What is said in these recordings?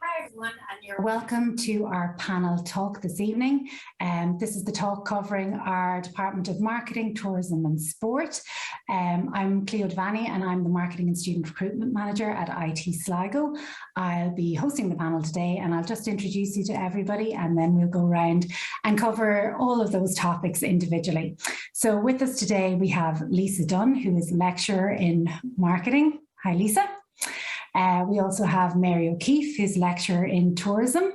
Hi everyone, and you're welcome to our panel talk this evening. This is the talk covering our Department of Marketing, Tourism and Sport. I'm Cleo Devaney and I'm the Marketing and Student Recruitment Manager at IT Sligo. I'll be hosting the panel today and I'll just introduce you to everybody and then we'll go around and cover all of those topics individually. So with us today we have Lisa Dunn, who is a lecturer in marketing. Hi Lisa. We also have Mary O'Keefe, who's lecturer in tourism.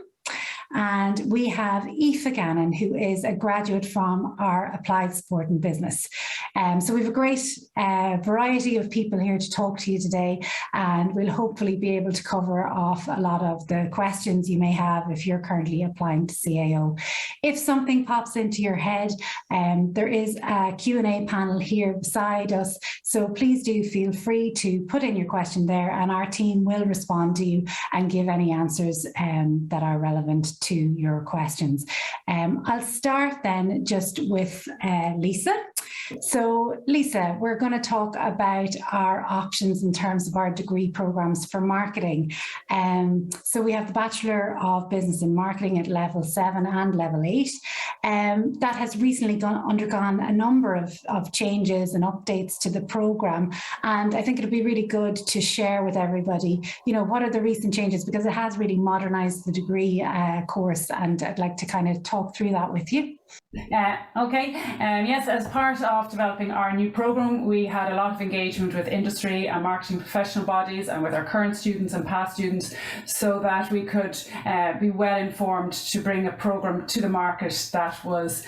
And we have Aoife Gannon, who is a graduate from our Applied Sport and Business. So we have a great variety of people here to talk to you today, and we'll hopefully be able to cover off a lot of the questions you may have if you're currently applying to CAO. If something pops into your head, there is a Q&A panel here beside us, so please do feel free to put in your question there and our team will respond to you and give any answers that are relevant to your questions. I'll start then just with Lisa. So Lisa, we're going to talk about our options in terms of our degree programs for marketing. So we have the Bachelor of Business in Marketing at level 7 and level 8. That has recently undergone a number of changes and updates to the program. And I think it'll be really good to share with everybody, you know, what are the recent changes, because it has really modernized the degree course, and I'd like to kind of talk through that with you. Yes, as part of developing our new programme, we had a lot of engagement with industry and marketing professional bodies and with our current students and past students, so that we could be well informed to bring a programme to the market that was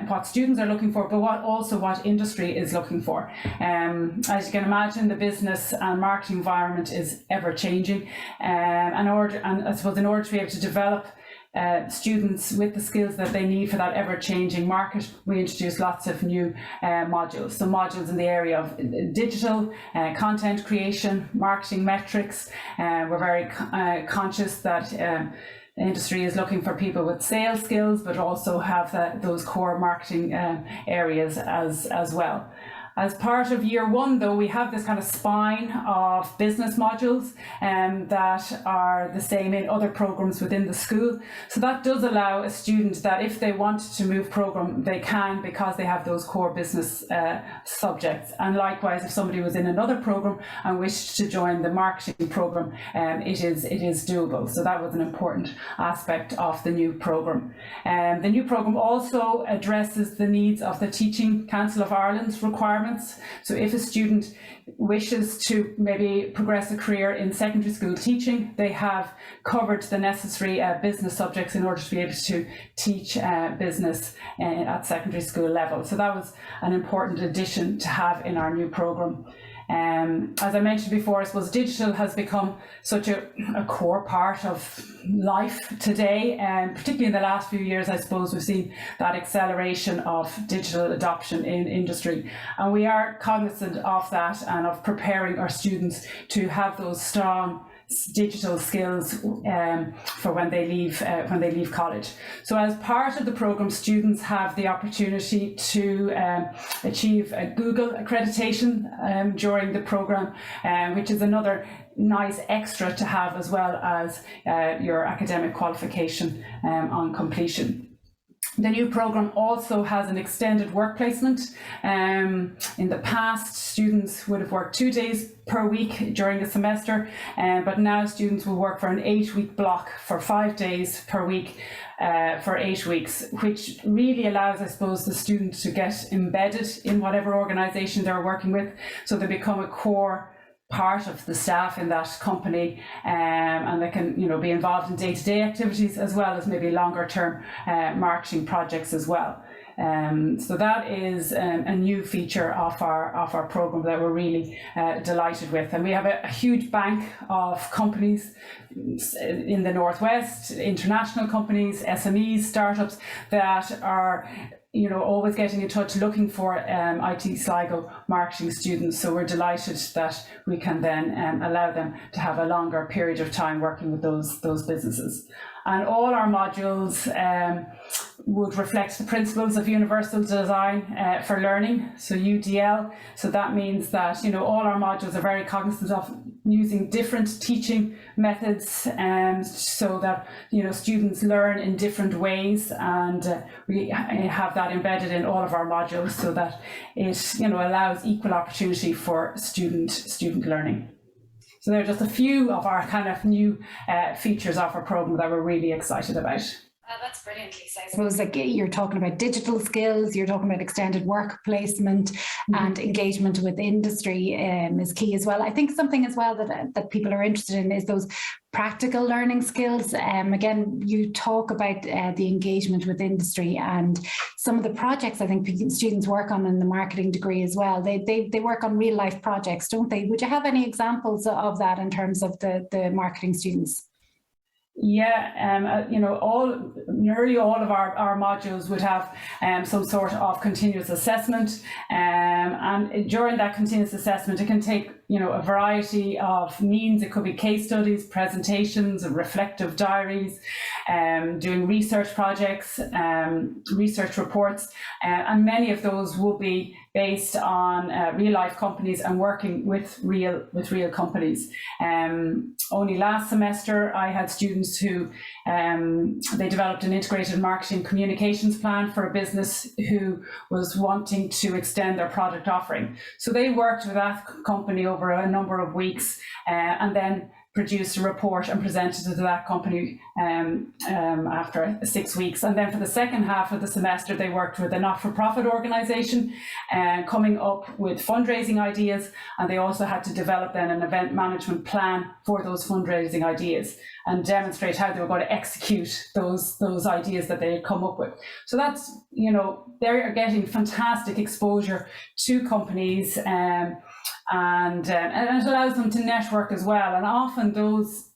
what students are looking for, but what industry is looking for. As you can imagine, the business and marketing environment is ever changing, and I suppose in order to be able to develop students with the skills that they need for that ever-changing market, we introduced lots of new modules. So modules in the area of digital, content creation, marketing metrics. We're very conscious that the industry is looking for people with sales skills, but also have those core marketing areas as well. As part of year one, though, we have this kind of spine of business modules that are the same in other programs within the school. So that does allow a student that if they want to move program, they can, because they have those core business subjects. And likewise, if somebody was in another program and wished to join the marketing program, it is doable. So that was an important aspect of the new program. The new program also addresses the needs of the Teaching Council of Ireland's requirements. So if a student wishes to maybe progress a career in secondary school teaching, they have covered the necessary business subjects in order to be able to teach business at secondary school level. So that was an important addition to have in our new programme. As I mentioned before, I suppose digital has become such a core part of life today, and particularly in the last few years, I suppose we've seen that acceleration of digital adoption in industry, and we are cognizant of that and of preparing our students to have those strong digital skills for when they leave college. So as part of the programme, students have the opportunity to achieve a Google accreditation during the programme, which is another nice extra to have, as well as your academic qualification on completion. The new programme also has an extended work placement. In the past, students would have worked 2 days per week during the semester, but now students will work for an 8-week block for 5 days per week for 8 weeks, which really allows, I suppose, the student to get embedded in whatever organisation they're working with, so they become a core part of the staff in that company, and they can, you know, be involved in day-to-day activities as well as maybe longer-term marketing projects as well. So that is a new feature of our programme that we're really delighted with, and we have a huge bank of companies in the Northwest, international companies, SMEs, startups that are, you know, always getting in touch looking for IT Sligo marketing students. So we're delighted that we can then allow them to have a longer period of time working with those businesses. And all our modules would reflect the principles of universal design for learning, so UDL. So that means that, you know, all our modules are very cognizant of using different teaching methods, so that, you know, students learn in different ways, and we have that embedded in all of our modules so that it, you know, allows equal opportunity for student learning. So there are just a few of our kind of new features of our program that we're really excited about. That's brilliant, Lisa. I suppose, like, you're talking about digital skills, you're talking about extended work placement, and engagement with industry is key as well. I think something as well that people are interested in is those practical learning skills. Again, you talk about the engagement with industry, and some of the projects I think students work on in the marketing degree as well. They work on real life projects, don't they? Would you have any examples of that in terms of the marketing students? Yeah, you know, nearly all of our modules would have some sort of continuous assessment, and during that continuous assessment, it can take, you know, a variety of means. It could be case studies, presentations, reflective diaries, doing research projects, research reports, and many of those will be based on real life companies and working with real companies. Only last semester I had students who they developed an integrated marketing communications plan for a business who was wanting to extend their product offering. So they worked with that company over a number of weeks, and then produced a report and presented it to that company after 6 weeks. And then for the second half of the semester, they worked with a not-for-profit organisation, coming up with fundraising ideas, and they also had to develop then an event management plan for those fundraising ideas and demonstrate how they were going to execute those ideas that they had come up with. So that's, you know, they're getting fantastic exposure to companies, and it allows them to network as well. And often those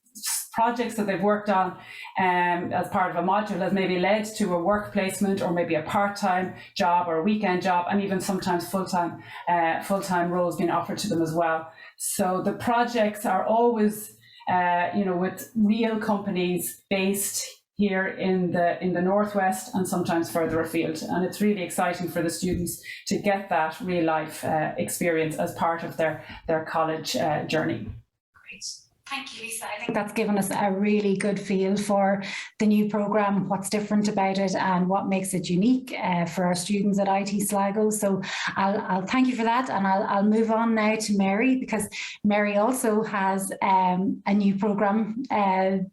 projects that they've worked on as part of a module has maybe led to a work placement, or maybe a part-time job or a weekend job, and even sometimes full-time roles being offered to them as well. So the projects are always, you know, with real companies based here in the Northwest and sometimes further afield. And it's really exciting for the students to get that real life experience as part of their college journey. Great. Thank you, Lisa. I think that's given us a really good feel for the new programme, what's different about it and what makes it unique for our students at IT Sligo. So I'll thank you for that, and I'll move on now to Mary, because Mary also has a new programme.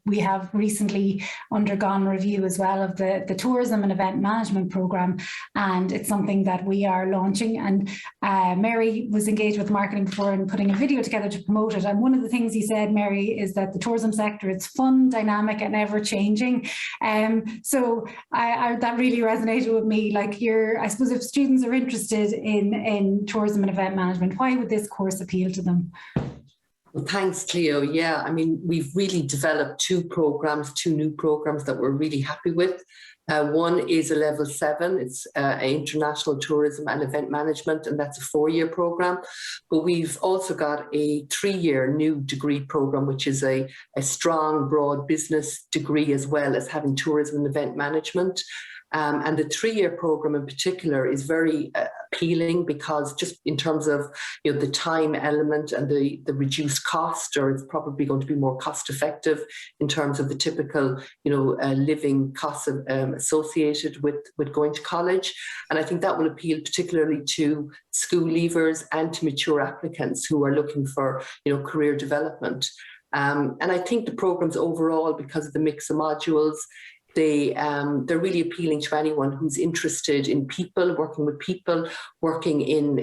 We have recently undergone review as well of the tourism and event management programme, and it's something that we are launching. And Mary was engaged with marketing before and putting a video together to promote it. And one of the things you said, Mary, is that the tourism sector, it's fun, dynamic and ever changing. So that really resonated with me. Like, I suppose if students are interested in tourism and event management, why would this course appeal to them? Well, thanks, Cleo. Yeah, I mean, we've really developed two new programs that we're really happy with. One is a level 7, it's International Tourism and Event Management, and that's a 4-year program. But we've also got a 3-year new degree program, which is a strong, broad business degree, as well as having tourism and event management. And the 3-year program in particular is very appealing, because just in terms of, you know, the time element and the reduced cost, or it's probably going to be more cost effective in terms of the typical, you know, living costs associated with going to college. And I think that will appeal particularly to school leavers and to mature applicants who are looking for, you know, career development. And I think the programs overall, because of the mix of modules, they're really appealing to anyone who's interested in people, working in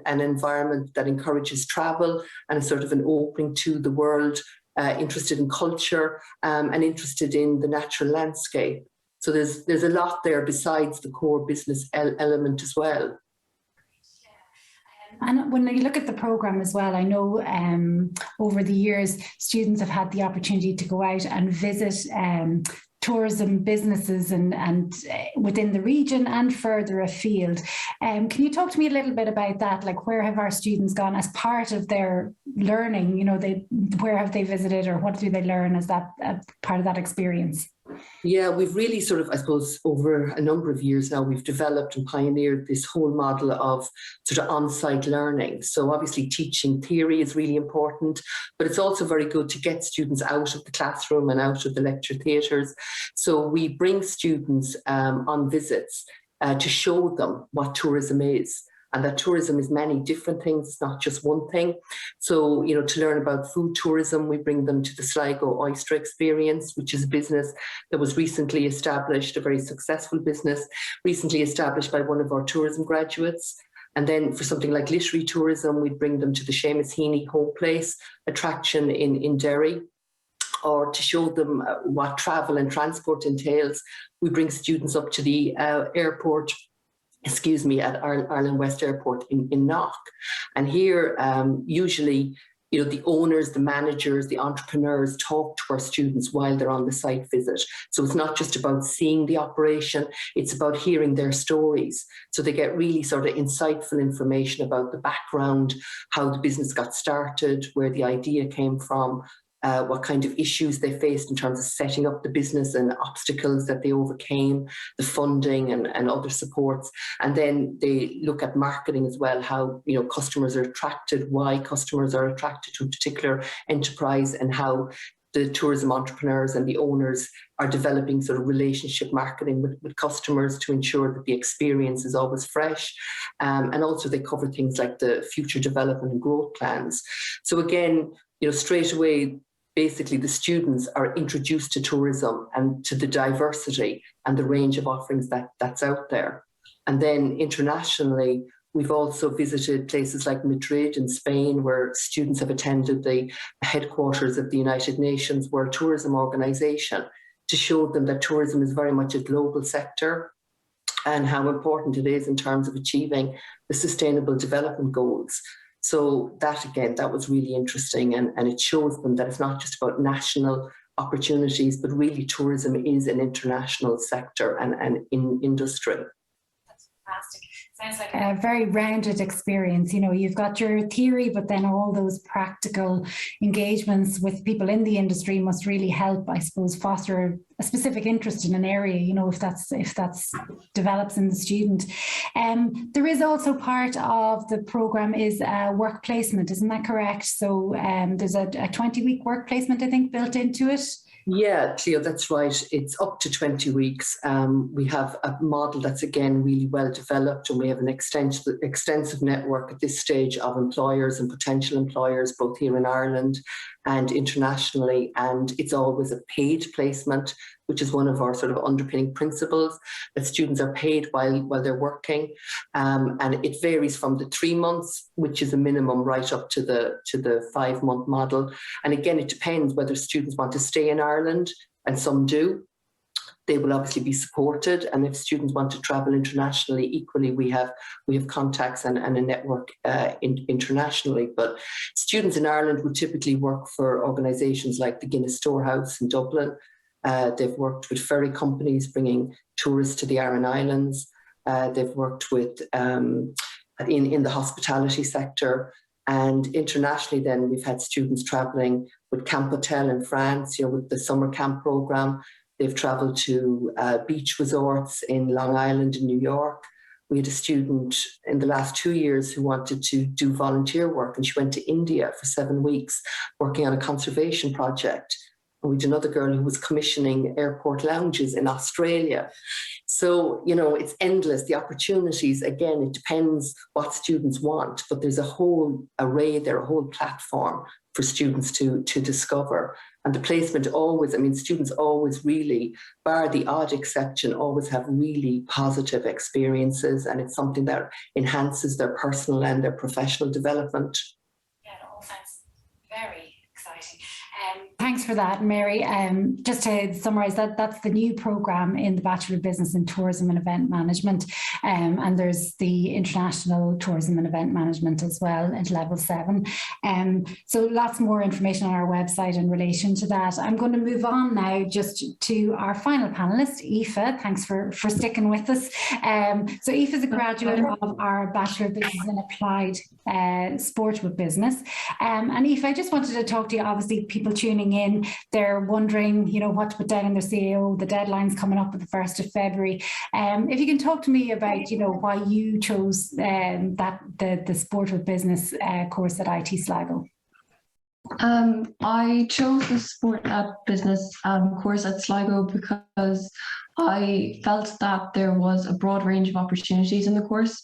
an environment that encourages travel and a sort of an opening to the world, interested in culture, and interested in the natural landscape. So there's a lot there besides the core business element as well. And when you look at the programme as well, I know over the years, students have had the opportunity to go out and visit tourism businesses and within the region and further afield. Can you talk to me a little bit about that? Like, where have our students gone as part of their learning? You know, where have they visited, or what do they learn as that part of that experience? Yeah, we've really sort of, I suppose, over a number of years now, we've developed and pioneered this whole model of sort of on-site learning. So obviously teaching theory is really important, but it's also very good to get students out of the classroom and out of the lecture theatres. So we bring students on visits to show them what tourism is. And that tourism is many different things. It's not just one thing. So, you know, to learn about food tourism, we bring them to the Sligo Oyster Experience, which is a business that was recently established, a very successful business, recently established by one of our tourism graduates. And then for something like literary tourism, we'd bring them to the Seamus Heaney Home Place attraction in Derry. Or to show them what travel and transport entails, we bring students up to the airport, at Ireland West Airport in Knock. And here, usually, you know, the owners, the managers, the entrepreneurs talk to our students while they're on the site visit. So it's not just about seeing the operation, it's about hearing their stories. So they get really sort of insightful information about the background, how the business got started, where the idea came from, what kind of issues they faced in terms of setting up the business and obstacles that they overcame, the funding and other supports. And then they look at marketing as well, how, you know, customers are attracted, why customers are attracted to a particular enterprise, and how the tourism entrepreneurs and the owners are developing sort of relationship marketing with customers to ensure that the experience is always fresh. And also they cover things like the future development and growth plans. So again, you know, straight away, basically the students are introduced to tourism and to the diversity and the range of offerings that's out there. And then internationally, we've also visited places like Madrid in Spain, where students have attended the headquarters of the United Nations World Tourism Organization, to show them that tourism is very much a global sector and how important it is in terms of achieving the Sustainable Development Goals. So that, again, that was really interesting, and it shows them that it's not just about national opportunities, but really tourism is an international sector and in industry. That's fantastic. Sounds like a very rounded experience. You know, you've got your theory, but then all those practical engagements with people in the industry must really help, I suppose, foster a specific interest in an area, you know, if that's develops in the student. There is also part of the programme is work placement, isn't that correct? So there's a 20-week work placement, I think, built into it. Yeah, Cleo, that's right. It's up to 20 weeks. We have a model that's, again, really well developed, and we have an extensive network at this stage of employers and potential employers, both here in Ireland and internationally. And it's always a paid placement, which is one of our sort of underpinning principles, that students are paid while they're working. And it varies from the 3 months, which is a minimum, right up to the 5-month model. And again, it depends whether students want to stay in Ireland, and some do. They will obviously be supported. And if students want to travel internationally, equally, we have contacts and a network internationally. But students in Ireland would typically work for organisations like the Guinness Storehouse in Dublin. They've worked with ferry companies bringing tourists to the Aran Islands. They've worked with in the hospitality sector. And internationally, then we've had students travelling with Camp Hotel in France, you know, with the summer camp programme. They've travelled to beach resorts in Long Island in New York. We had a student in the last 2 years who wanted to do volunteer work, and she went to India for 7 weeks working on a conservation project. And we had another girl who was commissioning airport lounges in Australia. So, you know, it's endless. The opportunities, again, it depends what students want, but there's a whole array there, a whole platform for students to discover. And the placement always, I mean, students always really, bar the odd exception, always have really positive experiences, and it's something that enhances their personal and their professional development. Yeah, it all sounds very exciting. Thanks for that, Mary. Just to summarise, that's the new programme in the Bachelor of Business in Tourism and Event Management. And there's the International Tourism and Event Management as well at level 7. So lots more information on our website in relation to that. I'm going to move on now just to our final panellist, Aoife. Thanks for sticking with us. So Aoife is a graduate of our Bachelor of Business in Applied Sport with Business. And Aoife, I just wanted to talk to you obviously people tuning in, they're wondering, you know, what to put down in their CAO. The deadline's coming up at the 1st of February. If you can talk to me about, you know, why you chose the Sport with Business course at IT Sligo. I chose the Sport at Business course at Sligo because I felt that there was a broad range of opportunities in the course.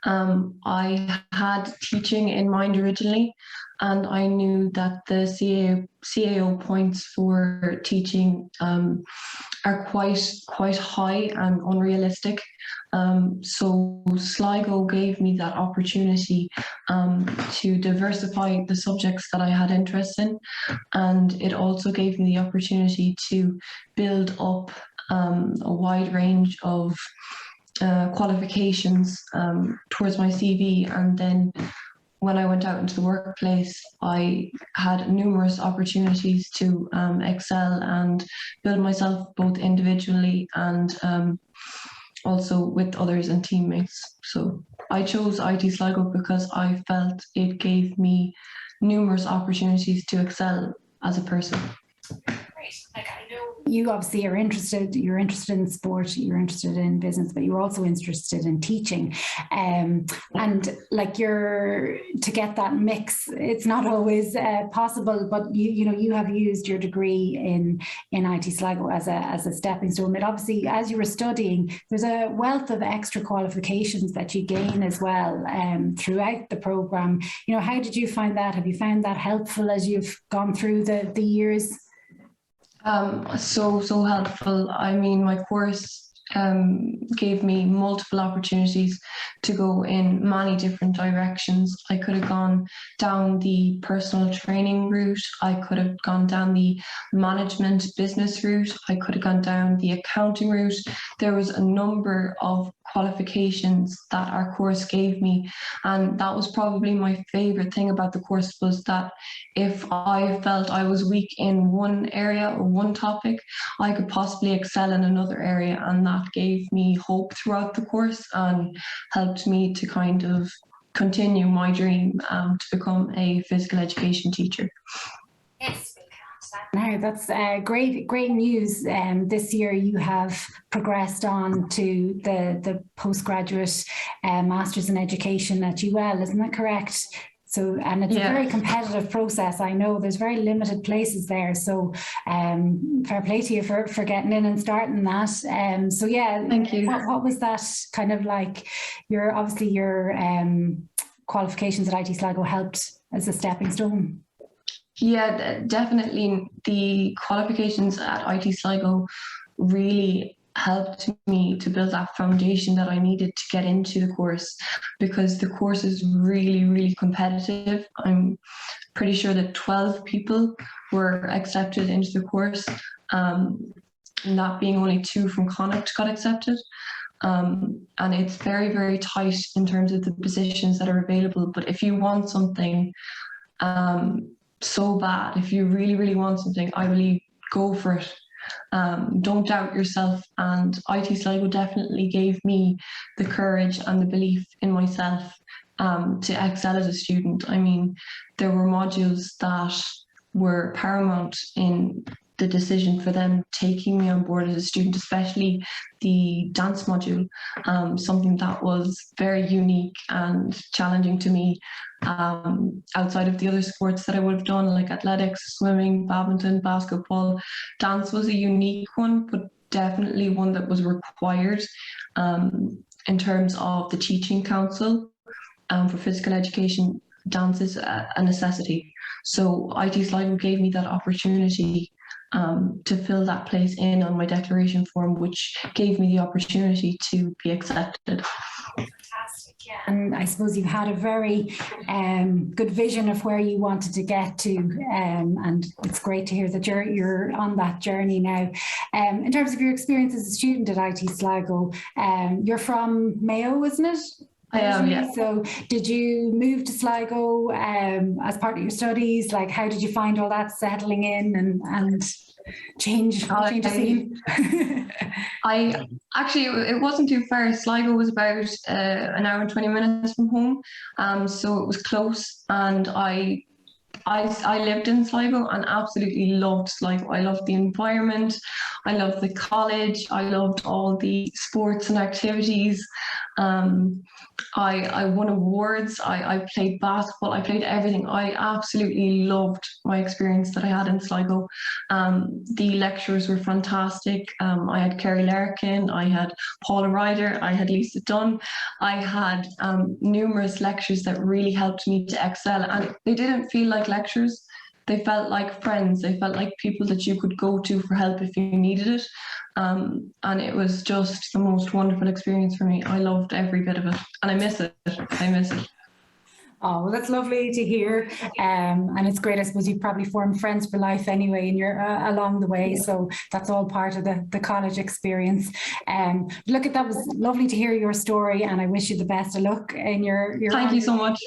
I had teaching in mind originally, and I knew that the CAO points for teaching are quite high and unrealistic. So Sligo gave me that opportunity to diversify the subjects that I had interest in, and it also gave me the opportunity to build up a wide range of qualifications towards my CV. And then when I went out into the workplace, I had numerous opportunities to excel and build myself both individually and also with others and teammates. So I chose IT Sligo because I felt it gave me numerous opportunities to excel as a person. Great. Like, I know you obviously are interested, you're interested in sport, you're interested in business, but you're also interested in teaching. And like to get that mix, it's not always possible, but you have used your degree in IT Sligo as a stepping stone. And obviously, as you were studying, there's a wealth of extra qualifications that you gain as well throughout the programme. You know, how did you find that? Have you found that helpful as you've gone through the years? So helpful. I mean, my course gave me multiple opportunities to go in many different directions. I could have gone down the personal training route. I could have gone down the management business route. I could have gone down the accounting route. There was a number of qualifications that our course gave me, and that was probably my favorite thing about the course, was that if I felt I was weak in one area or one topic, I could possibly excel in another area, and that gave me hope throughout the course and helped me to kind of continue my dream to become a physical education teacher. Yes. Now that's great news. This year you have progressed on to the postgraduate Masters in Education at UL, isn't that correct? So, and it's a very competitive process. I know there's very limited places there. So fair play to you for getting in and starting that. So yeah, thank you. What was that kind of like? Your qualifications at IT Sligo helped as a stepping stone? Yeah, definitely. The qualifications at IT Sligo really helped me to build that foundation that I needed to get into the course, because the course is really competitive. I'm pretty sure that 12 people were accepted into the course, and that being only 2 from Connacht got accepted. And it's very tight in terms of the positions that are available. But if you want something so bad, if you really want something, I believe go for it. Don't doubt yourself, and IT Sligo definitely gave me the courage and the belief in myself to excel as a student. I mean, there were modules that were paramount in the decision for them taking me on board as a student, especially the dance module, something that was very unique and challenging to me outside of the other sports that I would have done, like athletics, swimming, badminton, basketball. Dance was a unique one, but definitely one that was required in terms of the teaching council for physical education. Dance is a necessity. So IT Sligo gave me that opportunity to fill that place in on my declaration form, which gave me the opportunity to be accepted. Fantastic, yeah. And I suppose you had a very good vision of where you wanted to get to, and it's great to hear that you're on that journey now. In terms of your experience as a student at IT Sligo, you're from Mayo, isn't it? I am, yeah. So did you move to Sligo as part of your studies? Like, how did you find all that settling in and change the scene? I actually, it wasn't too far. Sligo was about an hour and 20 minutes from home. So it was close, and I I lived in Sligo and absolutely loved Sligo. I loved the environment. I loved the college. I loved all the sports and activities. I won awards. I played basketball. I played everything. I absolutely loved my experience that I had in Sligo. The lecturers were fantastic. I had Kerry Larkin. I had Paula Ryder. I had Lisa Dunn. I had numerous lectures that really helped me to excel, and they didn't feel like lectures. They felt like friends. They felt like people that you could go to for help if you needed it. And it was just the most wonderful experience for me. I loved every bit of it, and I miss it. I miss it. Oh, well, that's lovely to hear. And it's great. I suppose you've probably formed friends for life anyway, and you're along the way. So that's all part of the college experience. Look, that was lovely to hear your story, and I wish you the best of luck in your Thank you so much.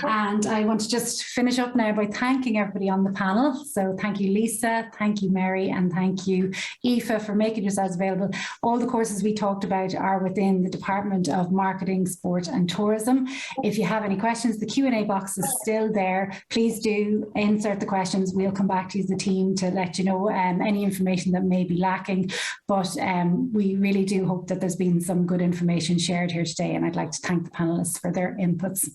And I want to just finish up now by thanking everybody on the panel. So thank you, Lisa, thank you, Mary, and thank you, Aoife, for making yourselves available. All the courses we talked about are within the Department of Marketing, Sport and Tourism. If you have any questions, the Q&A box is still there. Please do insert the questions. We'll come back to you as a team to let you know any information that may be lacking. But we really do hope that there's been some good information shared here today, and I'd like to thank the panelists for their inputs.